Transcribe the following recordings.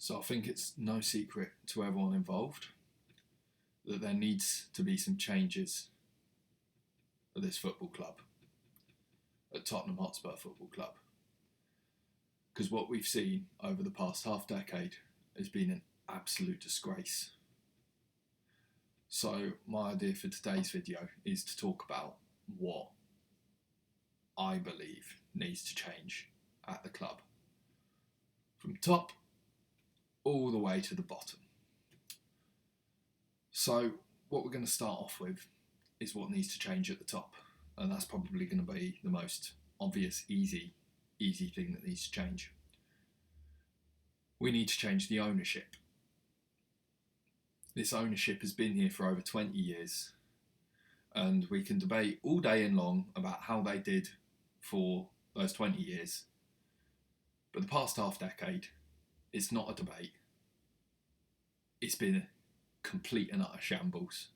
So I think it's no secret to everyone involved that there needs to be some changes at this football club, at Tottenham Hotspur Football Club. Because what we've seen over the past half decade has been an absolute disgrace. So my idea for today's video is to talk about what I believe needs to change at the club, from top all the way to the bottom. So what we're going to start off with is what needs to change at the top, and that's probably going to be the most obvious, easy thing that needs to change. We need to change the ownership. This ownership has been here for over 20 years, and we can debate all day and long about how they did for those 20 years. But the past half decade, it's not a debate. It's been a complete and utter shambles.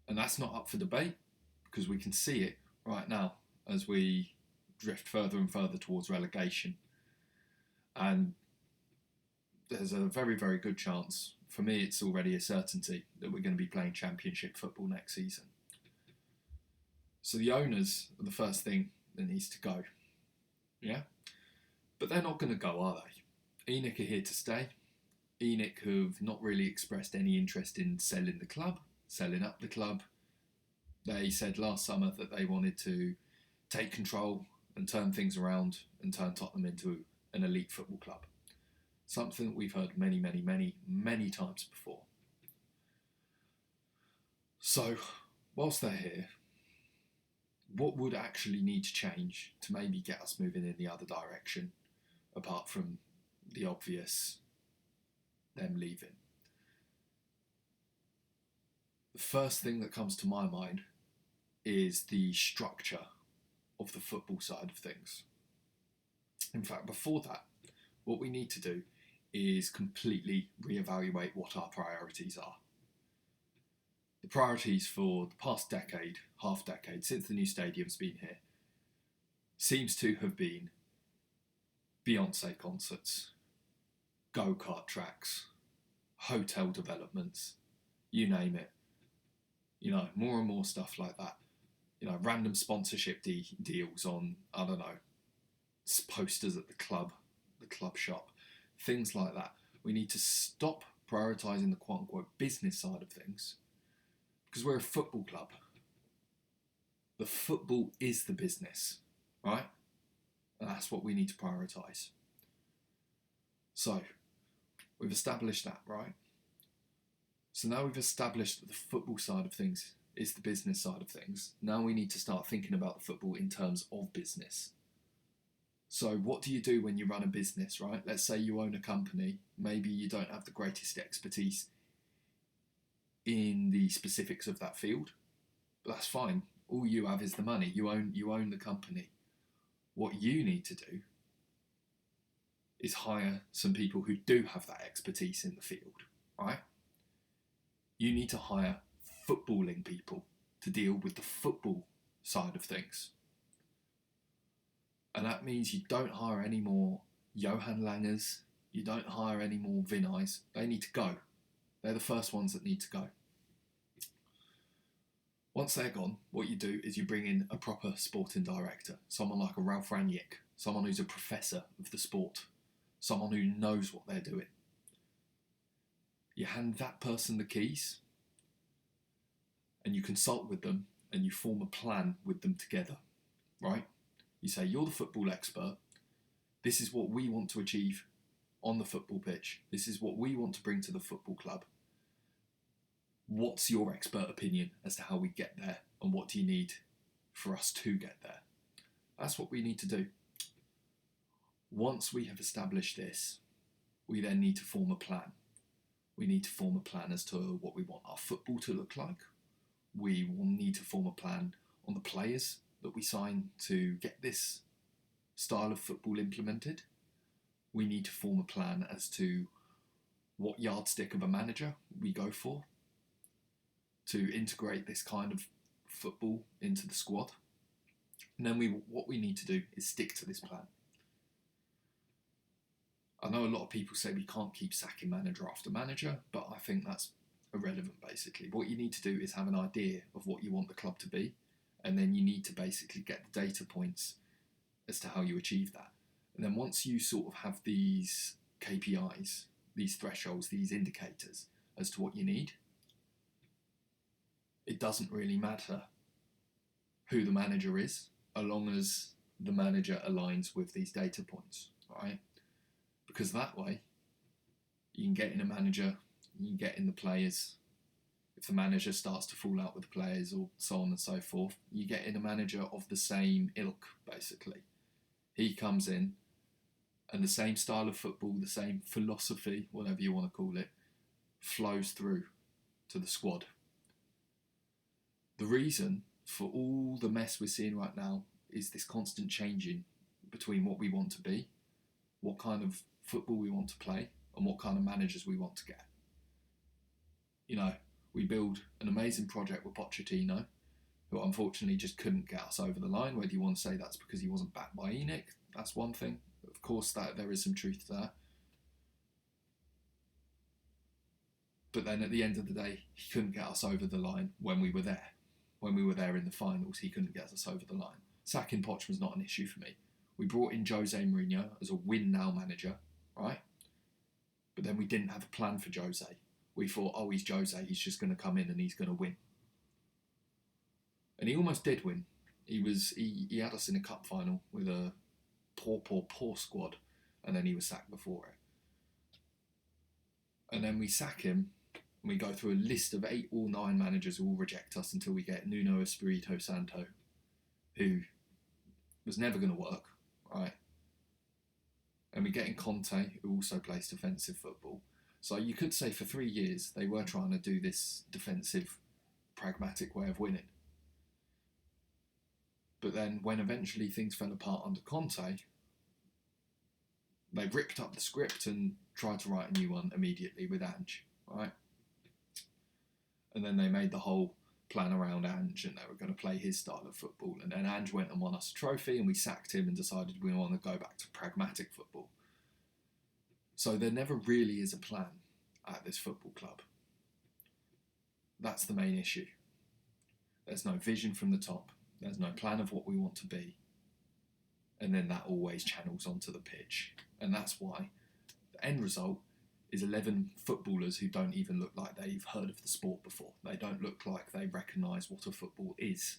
And that's not up for debate, because we can see it right now as we drift further and further towards relegation. And there's a very, very good chance, for me it's already a certainty, that we're going to be playing Championship football next season. So the owners are the first thing that needs to go. Yeah? But they're not going to go, are they? Enic are here to stay. Enic have not really expressed any interest in selling the club, selling up the club. They said last summer that they wanted to take control and turn things around and turn Tottenham into an elite football club. Something that we've heard many, many, many, many times before. So, whilst they're here, what would actually need to change to maybe get us moving in the other direction, apart from the obvious, them leaving? The first thing that comes to my mind is the structure of the football side of things. In fact, before that, what we need to do is completely reevaluate what our priorities are. The priorities for the past decade, half decade, since the new stadium's been here, seems to have been Beyonce concerts, go-kart tracks, hotel developments, you name it. You know, more and more stuff like that. You know, random sponsorship deals on, I don't know, posters at the club shop, things like that. We need to stop prioritising the quote-unquote business side of things, because we're a football club. The football is the business, right? And that's what we need to prioritise. So, we've established that, right? So now we've established that the football side of things is the business side of things. Now we need to start thinking about the football in terms of business. So what do you do when you run a business, right? Let's say you own a company. Maybe you don't have the greatest expertise in the specifics of that field, but that's fine. All you have is the money. You own the company. What you need to do is hire some people who do have that expertise in the field, right? You need to hire footballing people to deal with the football side of things. And that means you don't hire any more Johan Langers, you don't hire any more Vinais. They need to go. They're the first ones that need to go. Once they're gone, what you do is you bring in a proper sporting director, someone like a Ralph Rangnick, someone who's a professor of the sport, someone who knows what they're doing. You hand that person the keys, and you consult with them, and you form a plan with them together, right? You say, you're the football expert. This is what we want to achieve on the football pitch. This is what we want to bring to the football club. What's your expert opinion as to how we get there, and what do you need for us to get there? That's what we need to do. Once we have established this, we then need to form a plan. We need to form a plan as to what we want our football to look like. We will need to form a plan on the players that we sign to get this style of football implemented. We need to form a plan as to what yardstick of a manager we go for to integrate this kind of football into the squad. And then what we need to do is stick to this plan. I know a lot of people say we can't keep sacking manager after manager, but I think that's irrelevant basically. What you need to do is have an idea of what you want the club to be, and then you need to basically get the data points as to how you achieve that. And then once you sort of have these KPIs, these thresholds, these indicators as to what you need, it doesn't really matter who the manager is, as long as the manager aligns with these data points, right? Because that way, you can get in a manager, you can get in the players. If the manager starts to fall out with the players or so on and so forth, you get in a manager of the same ilk, basically. He comes in, and the same style of football, the same philosophy, whatever you want to call it, flows through to the squad. The reason for all the mess we're seeing right now is this constant changing between what we want to be, what kind of football we want to play, and what kind of managers we want to get. You know, we build an amazing project with Pochettino, who unfortunately just couldn't get us over the line. Whether you want to say that's because he wasn't backed by Enic, that's one thing. Of course, that there is some truth to that. But then at the end of the day, he couldn't get us over the line when we were there. When we were there in the finals, he couldn't get us over the line. Sacking Poch was not an issue for me. We brought in Jose Mourinho as a win-now manager, right? But then we didn't have a plan for Jose. We thought, oh, he's Jose, he's just going to come in and he's going to win. And he almost did win. He had us in a cup final with a poor squad, and then he was sacked before it. And then we sack him, and we go through a list of 8 or 9 managers who will reject us until we get Nuno Espirito Santo, who was never going to work, right? And we get in Conte, who also plays defensive football. So you could say for 3 years they were trying to do this defensive, pragmatic way of winning. But then when eventually things fell apart under Conte, they ripped up the script and tried to write a new one immediately with Ange, right? And then they made the whole plan around Ange, and they were going to play his style of football. And then Ange went and won us a trophy, and we sacked him and decided we want to go back to pragmatic football. So there never really is a plan at this football club. That's the main issue. There's no vision from the top. There's no plan of what we want to be. And then that always channels onto the pitch. And that's why the end result is 11 footballers who don't even look like they've heard of the sport before. They don't look like they recognise what a football is.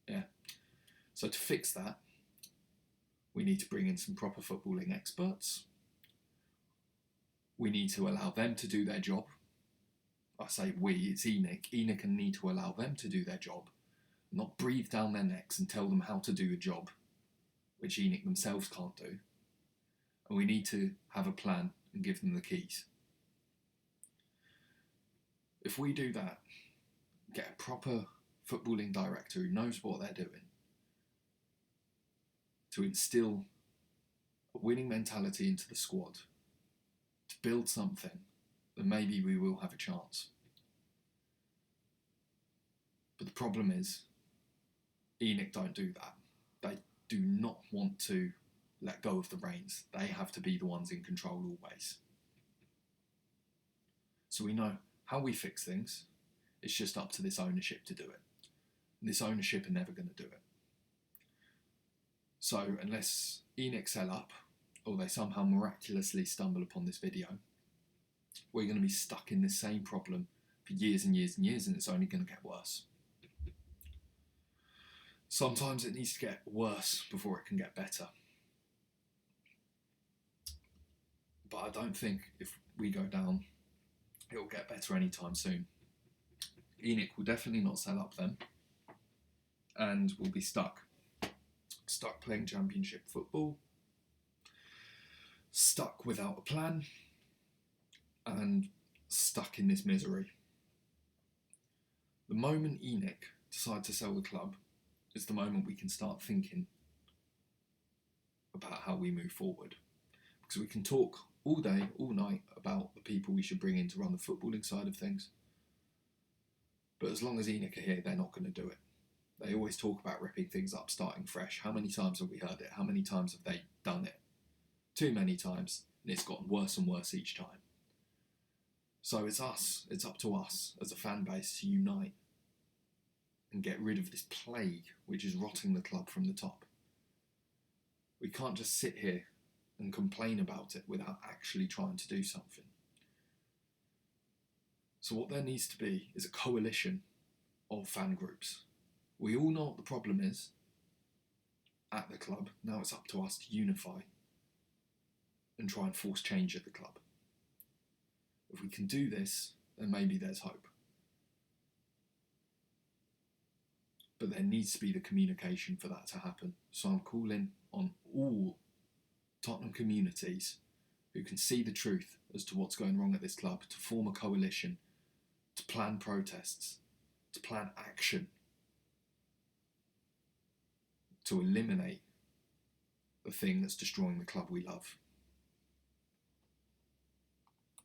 Yeah. So to fix that, we need to bring in some proper footballing experts. We need to allow them to do their job. I say we, it's Enic. Enic need to allow them to do their job, not breathe down their necks and tell them how to do a job, which Enic themselves can't do. And we need to have a plan and give them the keys. If we do that, get a proper footballing director who knows what they're doing, to instill a winning mentality into the squad, to build something, then maybe we will have a chance. But the problem is, Enic don't do that. They do not want to let go of the reins. They have to be the ones in control always. So we know how we fix things. It's just up to this ownership to do it. And this ownership are never going to do it. So unless Enic sell up, or they somehow miraculously stumble upon this video, we're going to be stuck in this same problem for years and years and years, and it's only going to get worse. Sometimes it needs to get worse before it can get better. But I don't think if we go down, it'll get better anytime soon. Enic will definitely not sell up then, and we'll be stuck playing championship football, stuck without a plan, and stuck in this misery. The moment Enic decide to sell the club is the moment we can start thinking about how we move forward. Because we can talk all day, all night about the people we should bring in to run the footballing side of things. But as long as Enic are here, they're not going to do it. They always talk about ripping things up, starting fresh. How many times have we heard it? How many times have they done it? Too many times. and it's gotten worse and worse each time. So it's up to us as a fan base to unite and get rid of this plague which is rotting the club from the top. We can't just sit here and complain about it without actually trying to do something. So what there needs to be is a coalition of fan groups. We all know what the problem is at the club. Now it's up to us to unify and try and force change at the club. If we can do this, then maybe there's hope. But there needs to be the communication for that to happen. So I'm calling on all Tottenham communities who can see the truth as to what's going wrong at this club to form a coalition, to plan protests, to plan action, to eliminate the thing that's destroying the club we love.